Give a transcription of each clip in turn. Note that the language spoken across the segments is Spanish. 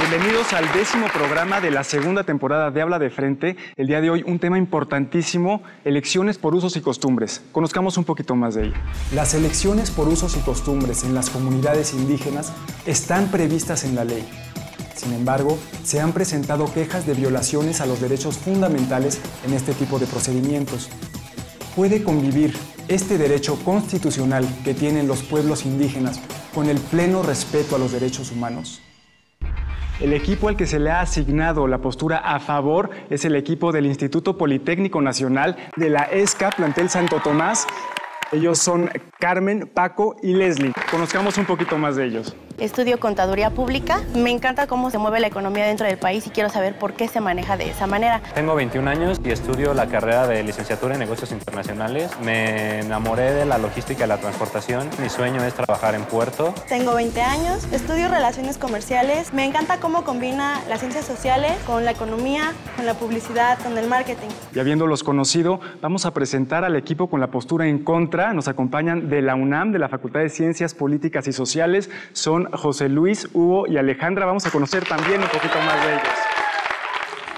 Bienvenidos al 10º programa de la segunda temporada de Habla de Frente. El día de hoy un tema importantísimo, elecciones por usos y costumbres. Conozcamos un poquito más de ello. Las elecciones por usos y costumbres en las comunidades indígenas están previstas en la ley. Sin embargo, se han presentado quejas de violaciones a los derechos fundamentales en este tipo de procedimientos. ¿Puede convivir este derecho constitucional que tienen los pueblos indígenas con el pleno respeto a los derechos humanos? El equipo al que se le ha asignado la postura a favor es el equipo del Instituto Politécnico Nacional de la ESCA, plantel Santo Tomás. Ellos son Carmen, Paco y Leslie. Conozcamos un poquito más de ellos. Estudio Contaduría Pública. Me encanta cómo se mueve la economía dentro del país y quiero saber por qué se maneja de esa manera. Tengo 21 años y estudio la carrera de licenciatura en negocios internacionales. Me enamoré de la logística y la transportación. Mi sueño es trabajar en puerto. Tengo 20 años, estudio relaciones comerciales. Me encanta cómo combina las ciencias sociales con la economía, con la publicidad, con el marketing. Y habiéndolos conocido, vamos a presentar al equipo con la postura en contra. Nos acompañan de la UNAM, de la Facultad de Ciencias Políticas y Sociales. Son José Luis, Hugo y Alejandra. Vamos a conocer también un poquito más de ellos.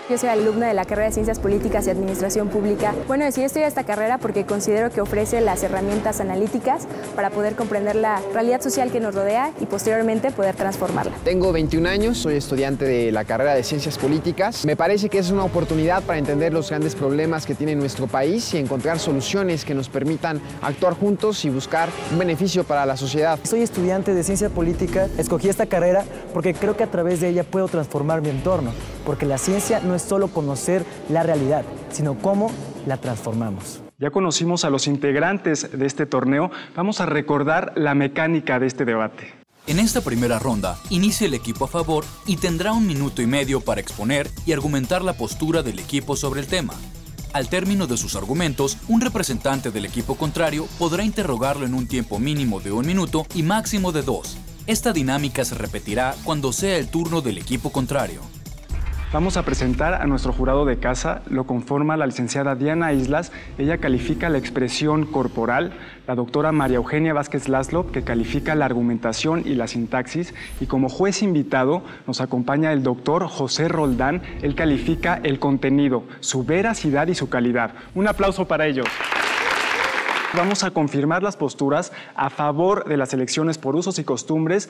Yo soy alumna de la carrera de Ciencias Políticas y Administración Pública. Bueno, decidí estudiar esta carrera porque considero que ofrece las herramientas analíticas para poder comprender la realidad social que nos rodea y posteriormente poder transformarla. Tengo 21 años, soy estudiante de la carrera de Ciencias Políticas. Me parece que es una oportunidad para entender los grandes problemas que tiene nuestro país y encontrar soluciones que nos permitan actuar juntos y buscar un beneficio para la sociedad. Soy estudiante de Ciencia Política. Escogí esta carrera porque creo que a través de ella puedo transformar mi entorno, porque la ciencia no es solo conocer la realidad, sino cómo la transformamos. Ya conocimos a los integrantes de este torneo. Vamos a recordar la mecánica de este debate. En esta primera ronda, inicia el equipo a favor y tendrá 1 minuto y medio para exponer y argumentar la postura del equipo sobre el tema. Al término de sus argumentos, un representante del equipo contrario podrá interrogarlo en un tiempo mínimo de 1 minuto y máximo de 2. Esta dinámica se repetirá cuando sea el turno del equipo contrario. Vamos a presentar a nuestro jurado de casa. Lo conforma la licenciada Diana Islas. Ella califica la expresión corporal. La doctora María Eugenia Vázquez Laszlo, que califica la argumentación y la sintaxis. Y como juez invitado nos acompaña el doctor José Roldán. Él califica el contenido, su veracidad y su calidad. Un aplauso para ellos. Vamos a confirmar las posturas a favor de las elecciones por usos y costumbres.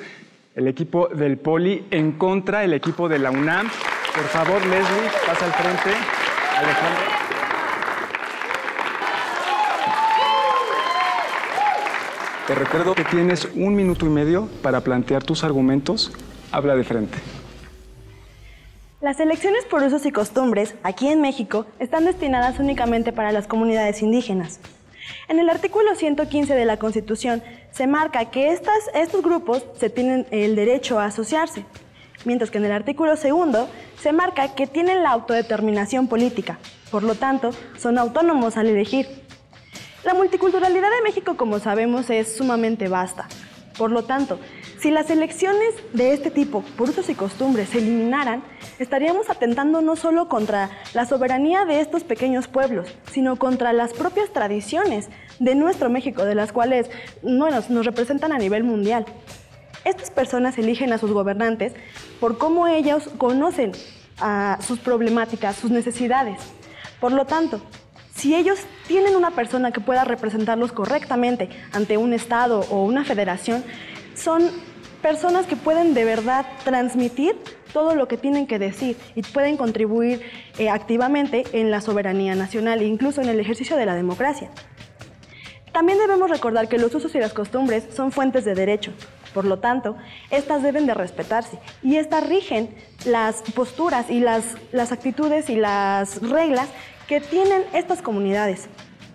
El equipo del Poli en contra, el equipo de la UNAM. Por favor, Leslie, pasa al frente. Alejandro. Te recuerdo que tienes 1 minuto y medio para plantear tus argumentos. Habla de frente. Las elecciones por usos y costumbres, aquí en México, están destinadas únicamente para las comunidades indígenas. En el artículo 115 de la Constitución se marca que estos grupos se tienen el derecho a asociarse, mientras que en el artículo 2 se marca que tienen la autodeterminación política, por lo tanto, son autónomos al elegir. La multiculturalidad de México, como sabemos, es sumamente vasta. Por lo tanto, si las elecciones de este tipo, por usos y costumbres, se eliminaran, estaríamos atentando no solo contra la soberanía de estos pequeños pueblos, sino contra las propias tradiciones de nuestro México, de las cuales nos representan a nivel mundial. Estas personas eligen a sus gobernantes por cómo ellos conocen sus problemáticas, sus necesidades. Por lo tanto, si ellos tienen una persona que pueda representarlos correctamente ante un Estado o una federación, son personas que pueden de verdad transmitir todo lo que tienen que decir y pueden contribuir activamente en la soberanía nacional e incluso en el ejercicio de la democracia. También debemos recordar que los usos y las costumbres son fuentes de derecho. Por lo tanto, estas deben de respetarse y estas rigen las posturas y las actitudes y las reglas que tienen estas comunidades.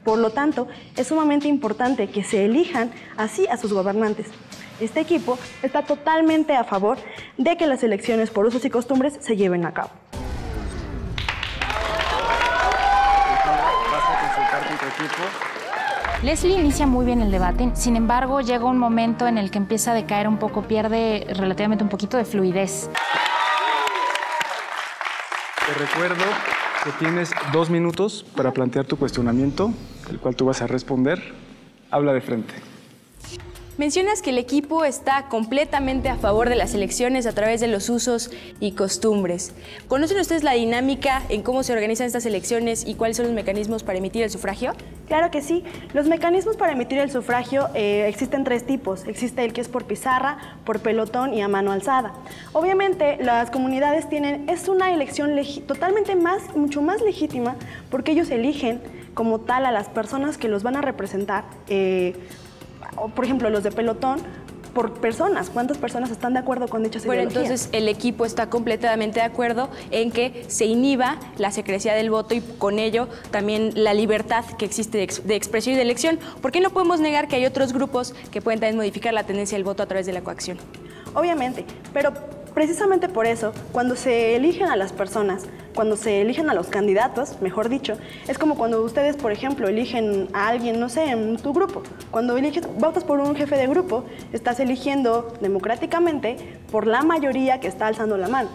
Por lo tanto, es sumamente importante que se elijan así a sus gobernantes. Este equipo está totalmente a favor de que las elecciones por usos y costumbres se lleven a cabo. Vas a consultar con tu equipo. Leslie inicia muy bien el debate, sin embargo llega un momento en el que empieza a decaer un poco, pierde relativamente un poquito de fluidez. Te recuerdo que tienes 2 minutos para plantear tu cuestionamiento, el cual tú vas a responder. Habla de frente. Mencionas que el equipo está completamente a favor de las elecciones a través de los usos y costumbres. ¿Conocen ustedes la dinámica en cómo se organizan estas elecciones y cuáles son los mecanismos para emitir el sufragio? Claro que sí. Los mecanismos para emitir el sufragio existen 3 tipos. Existe el que es por pizarra, por pelotón y a mano alzada. Obviamente, las comunidades es una elección totalmente mucho más legítima porque ellos eligen como tal a las personas que los van a representar. Por ejemplo, los de pelotón, por personas. ¿Cuántas personas están de acuerdo con dichas ideologías? Bueno, entonces el equipo está completamente de acuerdo en que se inhiba la secrecía del voto y con ello también la libertad que existe de expresión y de elección. ¿Por qué no podemos negar que hay otros grupos que pueden también modificar la tendencia del voto a través de la coacción? Obviamente, pero precisamente por eso, cuando se eligen a las personas, cuando se eligen a los candidatos, mejor dicho, es como cuando ustedes, por ejemplo, eligen a alguien, no sé, en tu grupo. Cuando votas por un jefe de grupo, estás eligiendo democráticamente por la mayoría que está alzando la mano.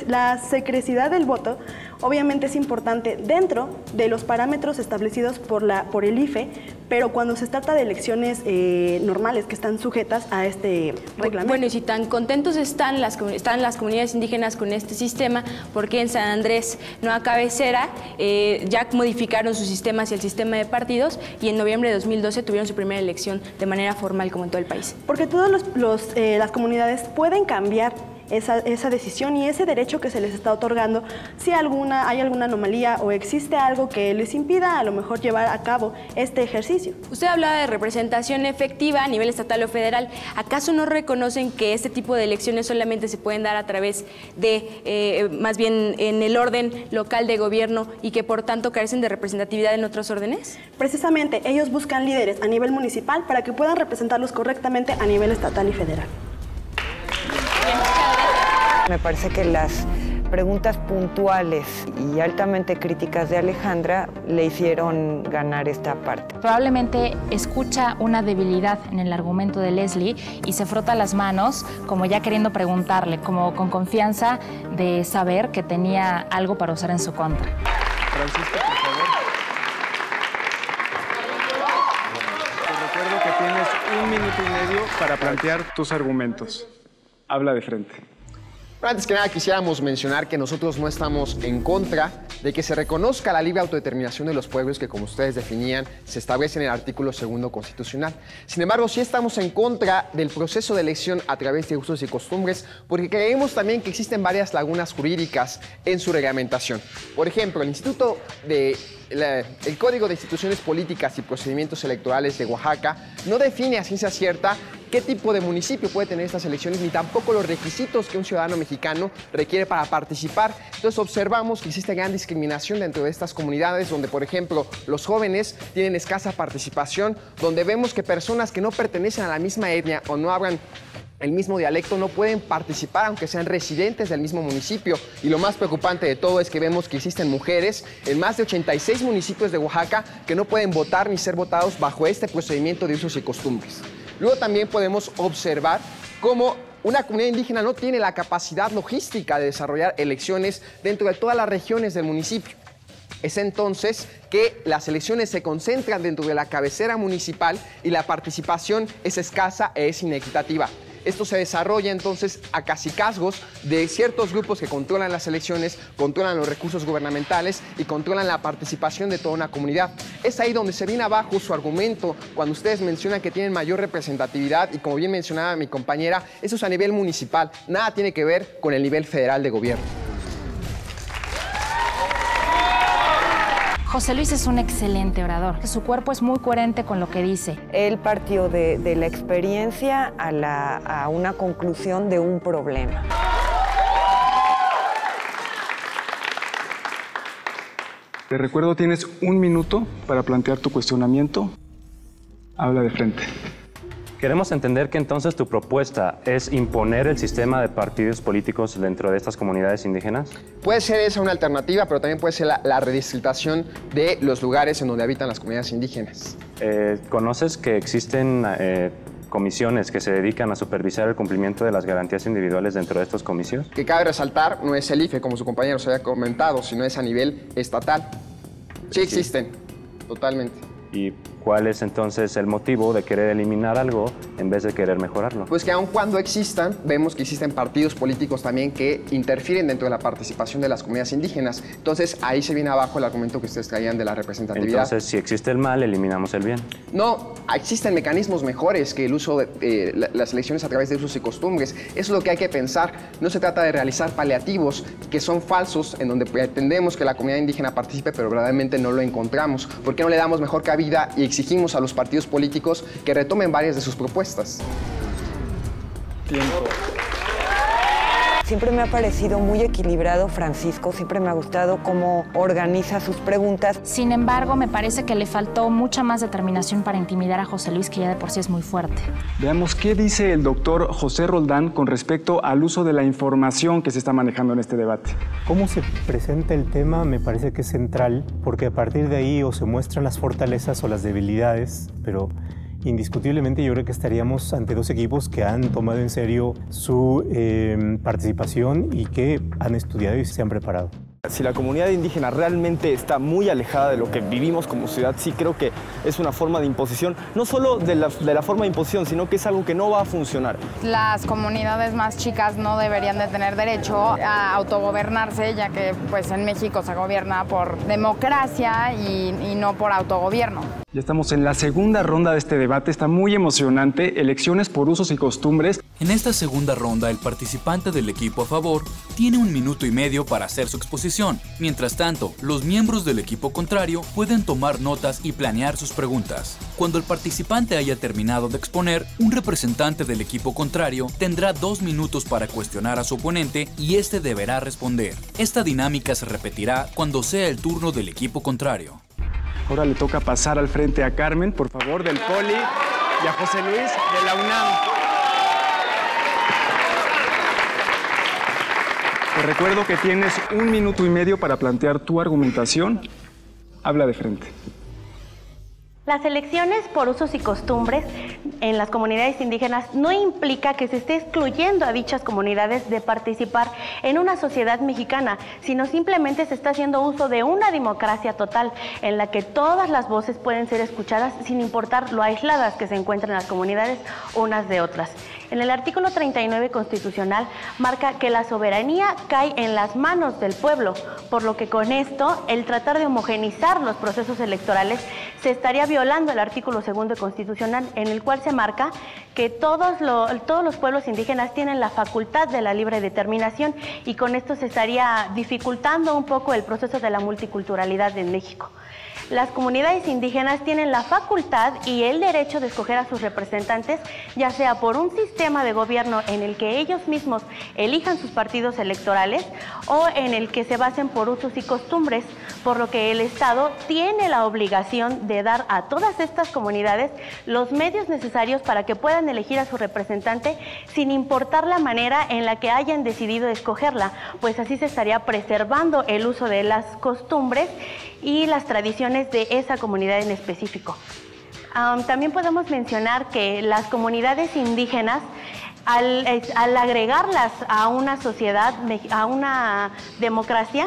La secrecidad del voto obviamente es importante dentro de los parámetros establecidos por el IFE, pero cuando se trata de elecciones normales que están sujetas a este reglamento. Bueno, y si tan contentos están las comunidades indígenas con este sistema, ¿por qué en San Andrés Nueva Cabecera ya modificaron su sistema hacia el sistema de partidos y en noviembre de 2012 tuvieron su primera elección de manera formal como en todo el país? Porque todas las comunidades pueden cambiar esa decisión y ese derecho que se les está otorgando si hay alguna anomalía o existe algo que les impida a lo mejor llevar a cabo este ejercicio. Usted hablaba de representación efectiva a nivel estatal o federal. ¿Acaso no reconocen que este tipo de elecciones solamente se pueden dar a través de, más bien en el orden local de gobierno y que por tanto carecen de representatividad en otros órdenes? Precisamente, ellos buscan líderes a nivel municipal para que puedan representarlos correctamente a nivel estatal y federal. Me parece que las preguntas puntuales y altamente críticas de Alejandra le hicieron ganar esta parte. Probablemente escucha una debilidad en el argumento de Leslie y se frota las manos como ya queriendo preguntarle, como con confianza de saber que tenía algo para usar en su contra. Francisco, por favor. Te recuerdo que tienes 1 minuto y medio para plantear tus argumentos. Habla de frente. Antes que nada quisiéramos mencionar que nosotros no estamos en contra de que se reconozca la libre autodeterminación de los pueblos que, como ustedes definían, se establece en el artículo 2 constitucional. Sin embargo, sí estamos en contra del proceso de elección a través de usos y costumbres porque creemos también que existen varias lagunas jurídicas en su reglamentación. Por ejemplo, el Código de Instituciones Políticas y Procedimientos Electorales de Oaxaca no define a ciencia cierta qué tipo de municipio puede tener estas elecciones, ni tampoco los requisitos que un ciudadano mexicano requiere para participar. Entonces observamos que existe gran discriminación dentro de estas comunidades, donde, por ejemplo, los jóvenes tienen escasa participación, donde vemos que personas que no pertenecen a la misma etnia o no hablan el mismo dialecto no pueden participar aunque sean residentes del mismo municipio. Y lo más preocupante de todo es que vemos que existen mujeres en más de 86 municipios de Oaxaca que no pueden votar ni ser votados bajo este procedimiento de usos y costumbres. Luego también podemos observar cómo una comunidad indígena no tiene la capacidad logística de desarrollar elecciones dentro de todas las regiones del municipio. Es entonces que las elecciones se concentran dentro de la cabecera municipal y la participación es escasa e es inequitativa. Esto se desarrolla entonces a cacicazgos de ciertos grupos que controlan las elecciones, controlan los recursos gubernamentales y controlan la participación de toda una comunidad. Es ahí donde se viene abajo su argumento cuando ustedes mencionan que tienen mayor representatividad y, como bien mencionaba mi compañera, eso es a nivel municipal, nada tiene que ver con el nivel federal de gobierno. José Luis es un excelente orador. Su cuerpo es muy coherente con lo que dice. Él partió de la experiencia a una conclusión de un problema. Te recuerdo, tienes 1 minuto para plantear tu cuestionamiento. Habla de frente. Queremos entender que entonces tu propuesta es imponer el sistema de partidos políticos dentro de estas comunidades indígenas. Puede ser esa una alternativa, pero también puede ser la redistritación de los lugares en donde habitan las comunidades indígenas. ¿Conoces que existen comisiones que se dedican a supervisar el cumplimiento de las garantías individuales dentro de estos comicios? Que cabe resaltar, no es el IFE, como su compañero se había comentado, sino es a nivel estatal. Sí existen, totalmente. ¿Y ¿Cuál es entonces el motivo de querer eliminar algo en vez de querer mejorarlo? Pues que aun cuando existan, vemos que existen partidos políticos también que interfieren dentro de la participación de las comunidades indígenas. Entonces, ahí se viene abajo el argumento que ustedes traían de la representatividad. Entonces, si existe el mal, eliminamos el bien. No, existen mecanismos mejores que el uso de las elecciones a través de usos y costumbres. Eso es lo que hay que pensar. No se trata de realizar paliativos que son falsos, en donde pretendemos que la comunidad indígena participe, pero verdaderamente no lo encontramos. ¿Por qué no le damos mejor cabida y exigimos a los partidos políticos que retomen varias de sus propuestas? Tiempo. Siempre me ha parecido muy equilibrado Francisco, siempre me ha gustado cómo organiza sus preguntas. Sin embargo, me parece que le faltó mucha más determinación para intimidar a José Luis, que ya de por sí es muy fuerte. Veamos qué dice el doctor José Roldán con respecto al uso de la información que se está manejando en este debate. Cómo se presenta el tema me parece que es central, porque a partir de ahí o se muestran las fortalezas o las debilidades, pero indiscutiblemente yo creo que estaríamos ante dos equipos que han tomado en serio su participación y que han estudiado y se han preparado. Si la comunidad indígena realmente está muy alejada de lo que vivimos como sociedad, sí creo que es una forma de imposición, no solo de la forma de imposición, sino que es algo que no va a funcionar. Las comunidades más chicas no deberían de tener derecho a autogobernarse, ya que pues en México se gobierna por democracia y no por autogobierno. Ya estamos en la segunda ronda de este debate, está muy emocionante, elecciones por usos y costumbres. En esta segunda ronda, el participante del equipo a favor tiene 1 minuto y medio para hacer su exposición. Mientras tanto, los miembros del equipo contrario pueden tomar notas y planear sus preguntas. Cuando el participante haya terminado de exponer, un representante del equipo contrario tendrá 2 minutos para cuestionar a su oponente y este deberá responder. Esta dinámica se repetirá cuando sea el turno del equipo contrario. Ahora le toca pasar al frente a Carmen, por favor, del Poli, y a José Luis, de la UNAM. Te recuerdo que tienes 1 minuto y medio para plantear tu argumentación. Habla de frente. Las elecciones por usos y costumbres en las comunidades indígenas no implica que se esté excluyendo a dichas comunidades de participar en una sociedad mexicana, sino simplemente se está haciendo uso de una democracia total en la que todas las voces pueden ser escuchadas sin importar lo aisladas que se encuentran las comunidades unas de otras. En el artículo 39 constitucional marca que la soberanía cae en las manos del pueblo, por lo que con esto, el tratar de homogeneizar los procesos electorales se estaría violando el artículo 2 constitucional, en el cual se marca que todos los pueblos indígenas tienen la facultad de la libre determinación, y con esto se estaría dificultando un poco el proceso de la multiculturalidad en México. Las comunidades indígenas tienen la facultad y el derecho de escoger a sus representantes, ya sea por un sistema de gobierno en el que ellos mismos elijan sus partidos electorales o en el que se basen por usos y costumbres, por lo que el Estado tiene la obligación de dar a todas estas comunidades los medios necesarios para que puedan elegir a su representante sin importar la manera en la que hayan decidido escogerla, pues así se estaría preservando el uso de las costumbres y las tradiciones de esa comunidad en específico. También podemos mencionar que las comunidades indígenas, al agregarlas a una sociedad, a una democracia,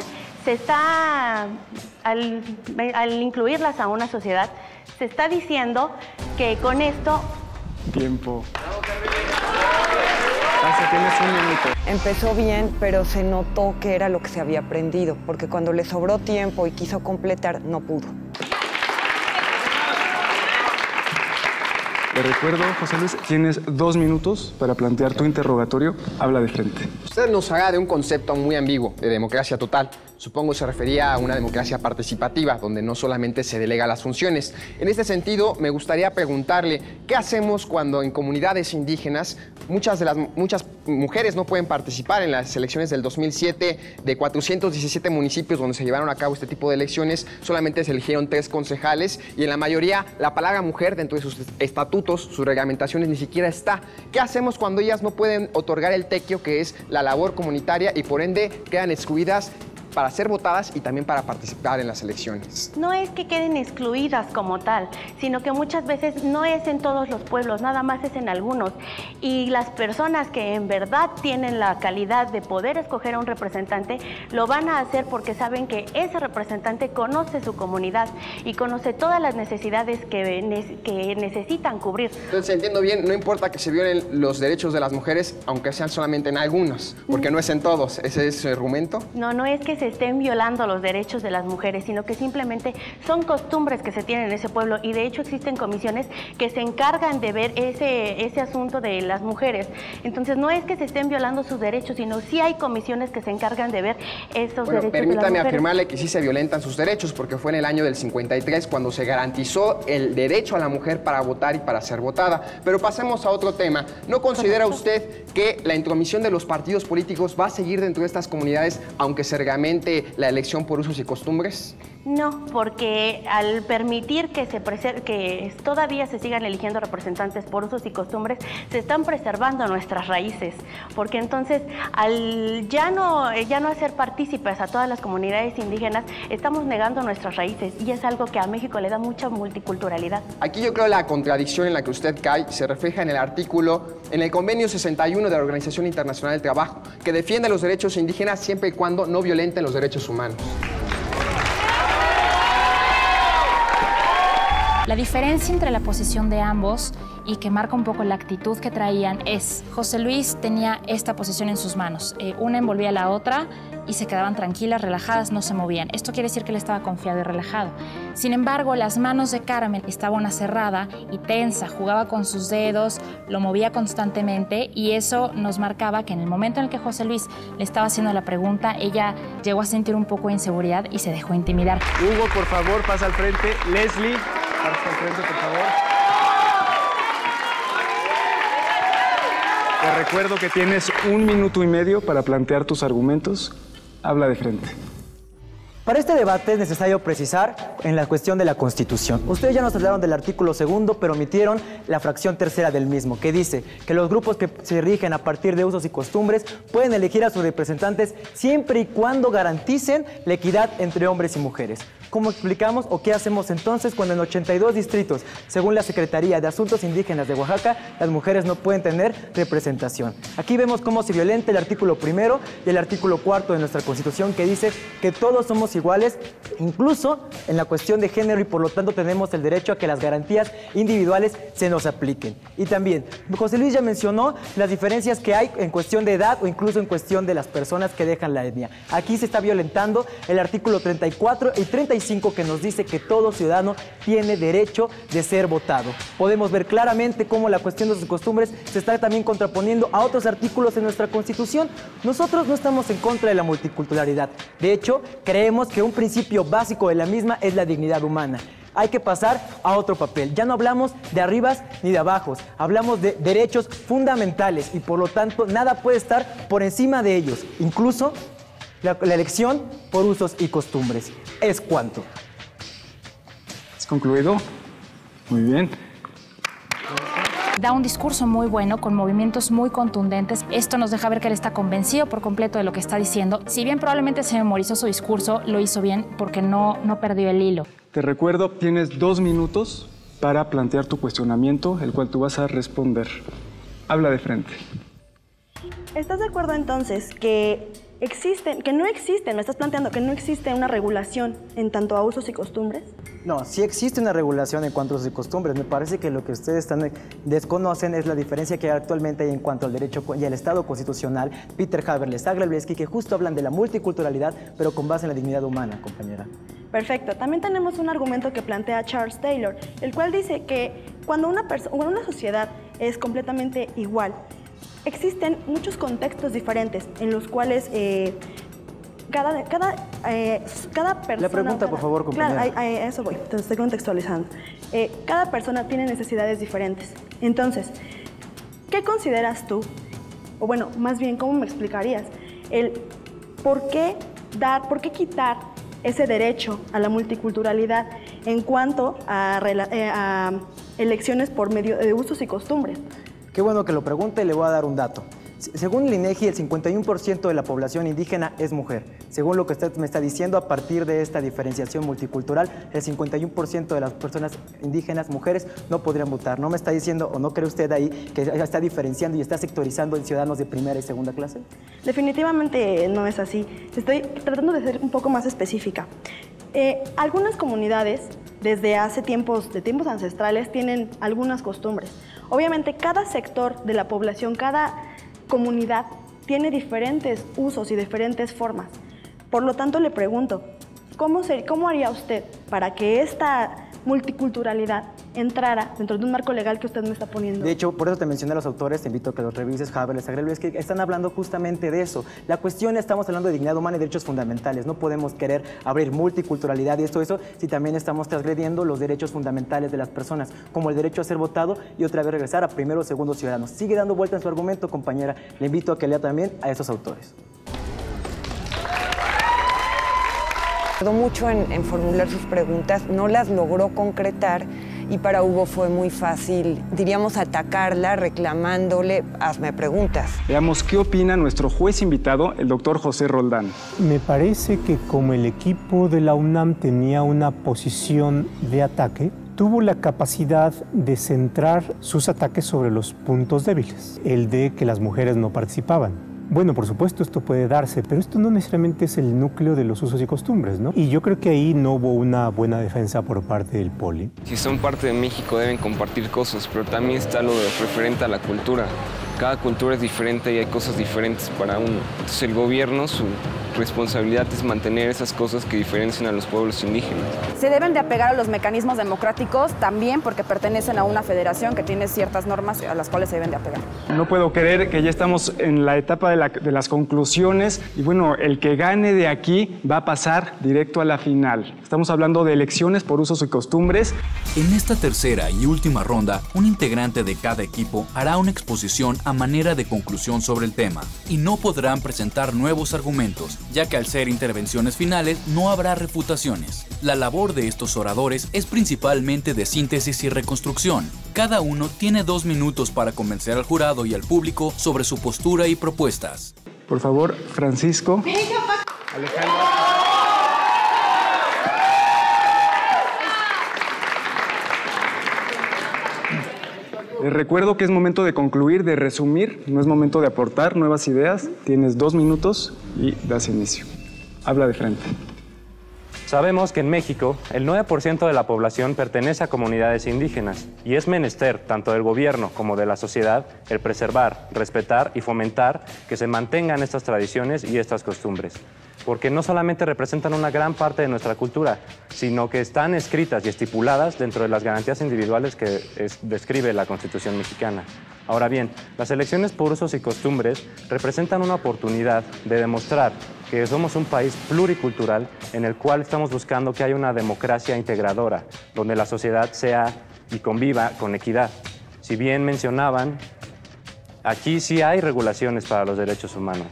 al incluirlas a una sociedad, se está diciendo que con esto... Tiempo. Gracias, tienes 1 minuto. Empezó bien, pero se notó que era lo que se había aprendido, porque cuando le sobró tiempo y quiso completar, no pudo. Te recuerdo, José Luis, tienes 2 minutos para plantear tu interrogatorio. Habla de frente. Usted nos habla de un concepto muy ambiguo de democracia total. Supongo se refería a una democracia participativa, donde no solamente se delega las funciones. En este sentido, me gustaría preguntarle, ¿qué hacemos cuando en comunidades indígenas muchas mujeres no pueden participar en las elecciones del 2007? De 417 municipios donde se llevaron a cabo este tipo de elecciones, solamente se eligieron 3 concejales y en la mayoría la palabra mujer dentro de sus estatutos, sus reglamentaciones, ni siquiera está. ¿Qué hacemos cuando ellas no pueden otorgar el tequio, que es la labor comunitaria, y por ende quedan excluidas para ser votadas y también para participar en las elecciones. No es que queden excluidas como tal, sino que muchas veces no es en todos los pueblos, nada más es en algunos. Y las personas que en verdad tienen la calidad de poder escoger a un representante, lo van a hacer porque saben que ese representante conoce su comunidad y conoce todas las necesidades que necesitan cubrir. Entonces, entiendo bien, no importa que se violen los derechos de las mujeres, aunque sean solamente en algunos, porque no es en todos. ¿Ese es su argumento? No es que se estén violando los derechos de las mujeres, sino que simplemente son costumbres que se tienen en ese pueblo, y de hecho existen comisiones que se encargan de ver ese asunto de las mujeres. Entonces no es que se estén violando sus derechos, sino sí hay comisiones que se encargan de ver esos derechos de las mujeres. Permítame afirmarle que sí se violentan sus derechos, porque fue en el año del 53 cuando se garantizó el derecho a la mujer para votar y para ser votada. Pero pasemos a otro tema. ¿No considera usted que la intromisión de los partidos políticos va a seguir dentro de estas comunidades, aunque se reglamente la elección por usos y costumbres? No, porque al permitir que todavía se sigan eligiendo representantes por usos y costumbres, se están preservando nuestras raíces, porque entonces al ya no hacer partícipes a todas las comunidades indígenas, estamos negando nuestras raíces, y es algo que a México le da mucha multiculturalidad. Aquí yo creo la contradicción en la que usted cae se refleja en el convenio 61 de la Organización Internacional del Trabajo, que defiende los derechos indígenas siempre y cuando no violenten los derechos humanos. La diferencia entre la posición de ambos y que marca un poco la actitud que traían es: José Luis tenía esta posición en sus manos, una envolvía a la otra y se quedaban tranquilas, relajadas, no se movían. Esto quiere decir que él estaba confiado y relajado. Sin embargo, las manos de Carmen estaba una cerrada y tensa, jugaba con sus dedos, lo movía constantemente, y eso nos marcaba que en el momento en el que José Luis le estaba haciendo la pregunta, ella llegó a sentir un poco de inseguridad y se dejó intimidar. Hugo, por favor, pasa al frente. Leslie, pasa al frente, por favor. Te recuerdo que tienes 1 minuto y medio para plantear tus argumentos. Habla de frente. Para este debate es necesario precisar en la cuestión de la Constitución. Ustedes ya nos hablaron del artículo 2, pero omitieron la fracción 3 del mismo, que dice que los grupos que se rigen a partir de usos y costumbres pueden elegir a sus representantes siempre y cuando garanticen la equidad entre hombres y mujeres. ¿Cómo explicamos o qué hacemos entonces cuando en 82 distritos, según la Secretaría de Asuntos Indígenas de Oaxaca, las mujeres no pueden tener representación? Aquí vemos cómo se violenta el artículo 1 y el artículo 4 de nuestra Constitución, que dice que todos somos iguales, incluso en la cuestión de género, y por lo tanto tenemos el derecho a que las garantías individuales se nos apliquen. Y también, José Luis ya mencionó las diferencias que hay en cuestión de edad o incluso en cuestión de las personas que dejan la etnia. Aquí se está violentando el artículo 34 y 35, que nos dice que todo ciudadano tiene derecho de ser votado. Podemos ver claramente cómo la cuestión de sus costumbres se está también contraponiendo a otros artículos en nuestra Constitución. Nosotros no estamos en contra de la multiculturalidad. De hecho, creemos que un principio básico de la misma es la dignidad humana. Hay que pasar a otro papel. Ya no hablamos de arribas ni de abajos, hablamos de derechos fundamentales, y por lo tanto nada puede estar por encima de ellos, incluso la elección por usos y costumbres. ¿Es cuánto? ¿Es concluido? Muy bien. Da un discurso muy bueno, con movimientos muy contundentes. Esto nos deja ver que él está convencido por completo de lo que está diciendo. Si bien probablemente se memorizó su discurso, lo hizo bien porque no perdió el hilo. Te recuerdo, tienes 2 minutos para plantear tu cuestionamiento, el cual tú vas a responder. Habla de frente. ¿Estás de acuerdo entonces que no estás planteando que no existe una regulación en tanto a usos y costumbres? No, sí existe una regulación en cuanto a usos y costumbres. Me parece que lo que ustedes desconocen es la diferencia que actualmente hay en cuanto al derecho y al Estado constitucional. Peter Haberle, Sagra Blesky, que justo hablan de la multiculturalidad, pero con base en la dignidad humana, compañera. Perfecto. También tenemos un argumento que plantea Charles Taylor, el cual dice que cuando una sociedad es completamente igual, existen muchos contextos diferentes en los cuales cada persona... La pregunta, por favor, compañera. Claro, a eso voy, te estoy contextualizando. Cada persona tiene necesidades diferentes. Entonces, ¿qué consideras tú? O bueno, más bien, ¿cómo me explicarías? ¿Por qué quitar ese derecho a la multiculturalidad en cuanto a elecciones por medio de usos y costumbres? Qué bueno que lo pregunte, le voy a dar un dato. Según el INEGI, el 51% de la población indígena es mujer. Según lo que usted me está diciendo, a partir de esta diferenciación multicultural, el 51% de las personas indígenas, mujeres, no podrían votar. ¿No me está diciendo o no cree usted ahí que está diferenciando y está sectorizando en ciudadanos de primera y segunda clase? Definitivamente no es así. Estoy tratando de ser un poco más específica. Algunas comunidades, desde hace tiempos ancestrales, tienen algunas costumbres. Obviamente, cada sector de la población, cada comunidad tiene diferentes usos y diferentes formas. Por lo tanto, le pregunto, ¿cómo haría usted para que esta multiculturalidad entrara dentro de un marco legal que usted me está poniendo? De hecho, por eso te mencioné a los autores, te invito a que los revises, Haberle, Agrello, es que están hablando justamente de eso. La cuestión, estamos hablando de dignidad humana y derechos fundamentales. No podemos querer abrir multiculturalidad y eso, si también estamos transgrediendo los derechos fundamentales de las personas, como el derecho a ser votado y otra vez regresar a primero o segundo ciudadanos. Sigue dando vuelta en su argumento, compañera. Le invito a que lea también a esos autores. Tardó mucho en formular sus preguntas, no las logró concretar y para Hugo fue muy fácil, diríamos, atacarla reclamándole, hazme preguntas. Veamos qué opina nuestro juez invitado, el doctor José Roldán. Me parece que como el equipo de la UNAM tenía una posición de ataque, tuvo la capacidad de centrar sus ataques sobre los puntos débiles, el de que las mujeres no participaban. Bueno, por supuesto, esto puede darse, pero esto no necesariamente es el núcleo de los usos y costumbres, ¿no? Y yo creo que ahí no hubo una buena defensa por parte del Poli. Si son parte de México deben compartir cosas, pero también está lo referente a la cultura. Cada cultura es diferente y hay cosas diferentes para uno. Entonces el gobierno, su responsabilidad es mantener esas cosas que diferencian a los pueblos indígenas. Se deben de apegar a los mecanismos democráticos también porque pertenecen a una federación que tiene ciertas normas a las cuales se deben de apegar. No puedo creer que ya estamos en la etapa de las conclusiones y bueno, el que gane de aquí va a pasar directo a la final. Estamos hablando de elecciones por usos y costumbres. En esta tercera y última ronda, un integrante de cada equipo hará una exposición a manera de conclusión sobre el tema y no podrán presentar nuevos argumentos, ya que al ser intervenciones finales no habrá refutaciones. La labor de estos oradores es principalmente de síntesis y reconstrucción. Cada uno tiene 2 minutos para convencer al jurado y al público sobre su postura y propuestas. Por favor, Francisco. Alejandra. Les recuerdo que es momento de concluir, de resumir, no es momento de aportar nuevas ideas. Tienes 2 minutos y das inicio. Habla de frente. Sabemos que en México el 9% de la población pertenece a comunidades indígenas y es menester tanto del gobierno como de la sociedad el preservar, respetar y fomentar que se mantengan estas tradiciones y estas costumbres. Porque no solamente representan una gran parte de nuestra cultura, sino que están escritas y estipuladas dentro de las garantías individuales que describe la Constitución mexicana. Ahora bien, las elecciones por usos y costumbres representan una oportunidad de demostrar que somos un país pluricultural en el cual estamos buscando que haya una democracia integradora, donde la sociedad sea y conviva con equidad. Si bien mencionaban, aquí sí hay regulaciones para los derechos humanos.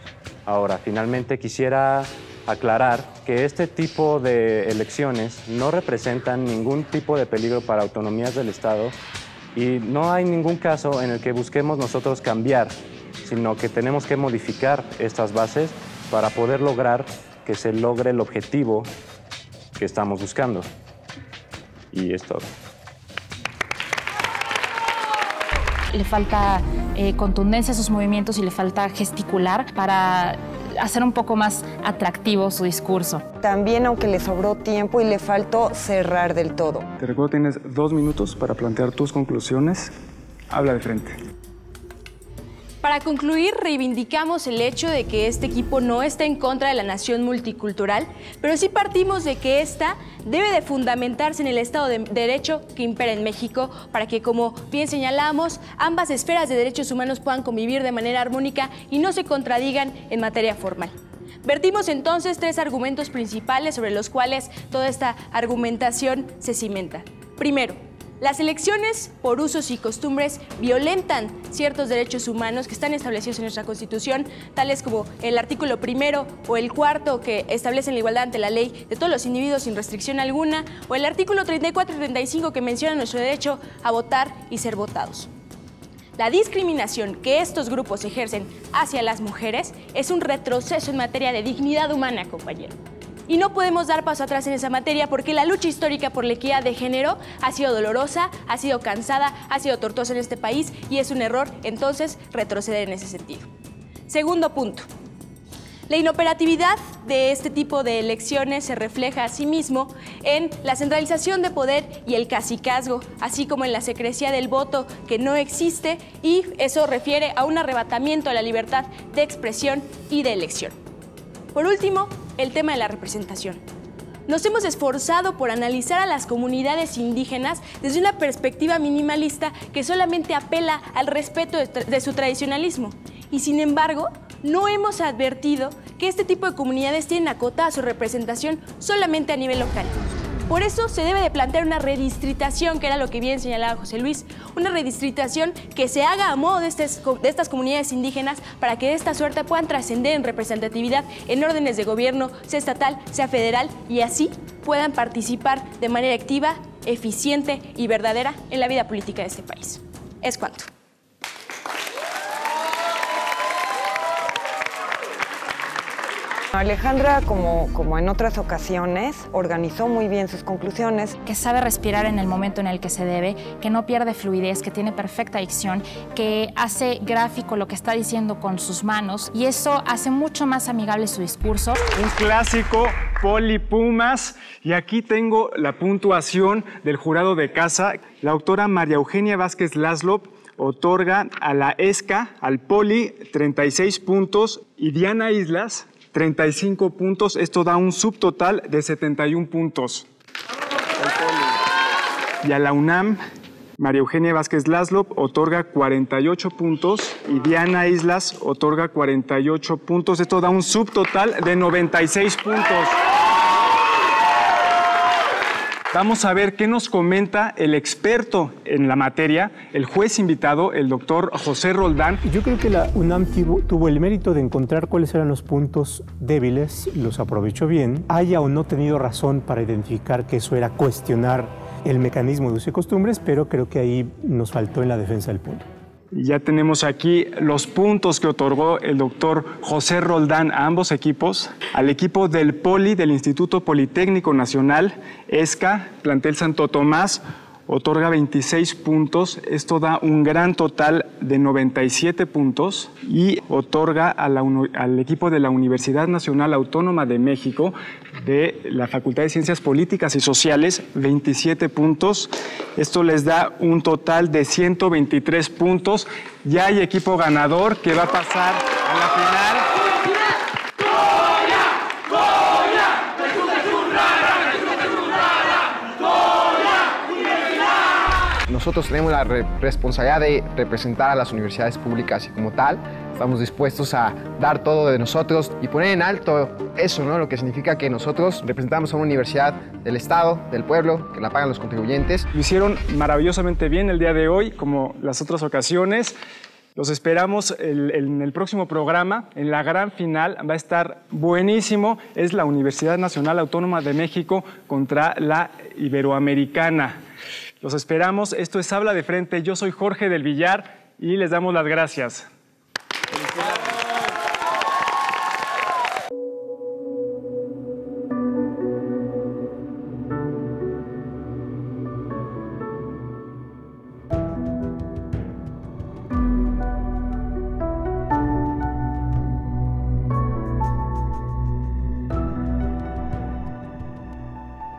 Ahora, finalmente quisiera aclarar que este tipo de elecciones no representan ningún tipo de peligro para autonomías del Estado y no hay ningún caso en el que busquemos nosotros cambiar, sino que tenemos que modificar estas bases para poder lograr que se logre el objetivo que estamos buscando. Y es todo. Le falta contundencia a sus movimientos y le falta gesticular para hacer un poco más atractivo su discurso. También, aunque le sobró tiempo y le faltó cerrar del todo. Te recuerdo, tienes 2 minutos para plantear tus conclusiones. Habla de frente. Para concluir, reivindicamos el hecho de que este equipo no está en contra de la nación multicultural, pero sí partimos de que esta debe de fundamentarse en el Estado de Derecho que impera en México para que, como bien señalamos, ambas esferas de derechos humanos puedan convivir de manera armónica y no se contradigan en materia formal. Vertimos entonces 3 argumentos principales sobre los cuales toda esta argumentación se cimenta. Primero, las elecciones por usos y costumbres violentan ciertos derechos humanos que están establecidos en nuestra Constitución, tales como el artículo 1 o el 4 que establecen la igualdad ante la ley de todos los individuos sin restricción alguna, o el artículo 34 y 35 que menciona nuestro derecho a votar y ser votados. La discriminación que estos grupos ejercen hacia las mujeres es un retroceso en materia de dignidad humana, compañero. Y no podemos dar paso atrás en esa materia porque la lucha histórica por la equidad de género ha sido dolorosa, ha sido cansada, ha sido tortuosa en este país y es un error, entonces, retroceder en ese sentido. Segundo punto. La inoperatividad de este tipo de elecciones se refleja asimismo en la centralización de poder y el cacicazgo, así como en la secrecía del voto que no existe, y eso refiere a un arrebatamiento a la libertad de expresión y de elección. Por último, el tema de la representación. Nos hemos esforzado por analizar a las comunidades indígenas desde una perspectiva minimalista que solamente apela al respeto de su tradicionalismo. Y sin embargo, no hemos advertido que este tipo de comunidades tienen acotada su representación solamente a nivel local. Por eso se debe de plantear una redistritación, que era lo que bien señalaba José Luis, una redistritación que se haga a modo de estas comunidades indígenas para que de esta suerte puedan trascender en representatividad en órdenes de gobierno, sea estatal, sea federal, y así puedan participar de manera activa, eficiente y verdadera en la vida política de este país. Es cuanto. Alejandra, como en otras ocasiones, organizó muy bien sus conclusiones. Que sabe respirar en el momento en el que se debe, que no pierde fluidez, que tiene perfecta dicción, que hace gráfico lo que está diciendo con sus manos y eso hace mucho más amigable su discurso. Un clásico, Poli Pumas, y aquí tengo la puntuación del jurado de casa. La autora María Eugenia Vázquez Laszlo otorga a la ESCA, al Poli, 36 puntos y Diana Islas 35 puntos, esto da un subtotal de 71 puntos. Y a la UNAM, María Eugenia Vázquez Laszlo otorga 48 puntos y Diana Islas otorga 48 puntos, esto da un subtotal de 96 puntos. Vamos a ver qué nos comenta el experto en la materia, el juez invitado, el doctor José Roldán. Yo creo que la UNAM tuvo el mérito de encontrar cuáles eran los puntos débiles, los aprovechó bien. Haya o no tenido razón para identificar que eso era cuestionar el mecanismo de uso y costumbres, pero creo que ahí nos faltó en la defensa del punto. Ya tenemos aquí los puntos que otorgó el doctor José Roldán a ambos equipos. Al equipo del Poli, del Instituto Politécnico Nacional, ESCA, plantel Santo Tomás, otorga 26 puntos. Esto da un gran total de 97 puntos. Y otorga al equipo de la Universidad Nacional Autónoma de México, de la Facultad de Ciencias Políticas y Sociales, 27 puntos. Esto les da un total de 123 puntos. Ya hay equipo ganador que va a pasar a la final. Nosotros tenemos la responsabilidad de representar a las universidades públicas y como tal estamos dispuestos a dar todo de nosotros y poner en alto eso, ¿no? Lo que significa que nosotros representamos a una universidad del Estado, del pueblo, que la pagan los contribuyentes. Lo hicieron maravillosamente bien el día de hoy, como las otras ocasiones. Los esperamos en el próximo programa. En la gran final va a estar buenísimo. Es la Universidad Nacional Autónoma de México contra la Iberoamericana. Los esperamos. Esto es Habla de Frente. Yo soy Jorge del Villar y les damos las gracias.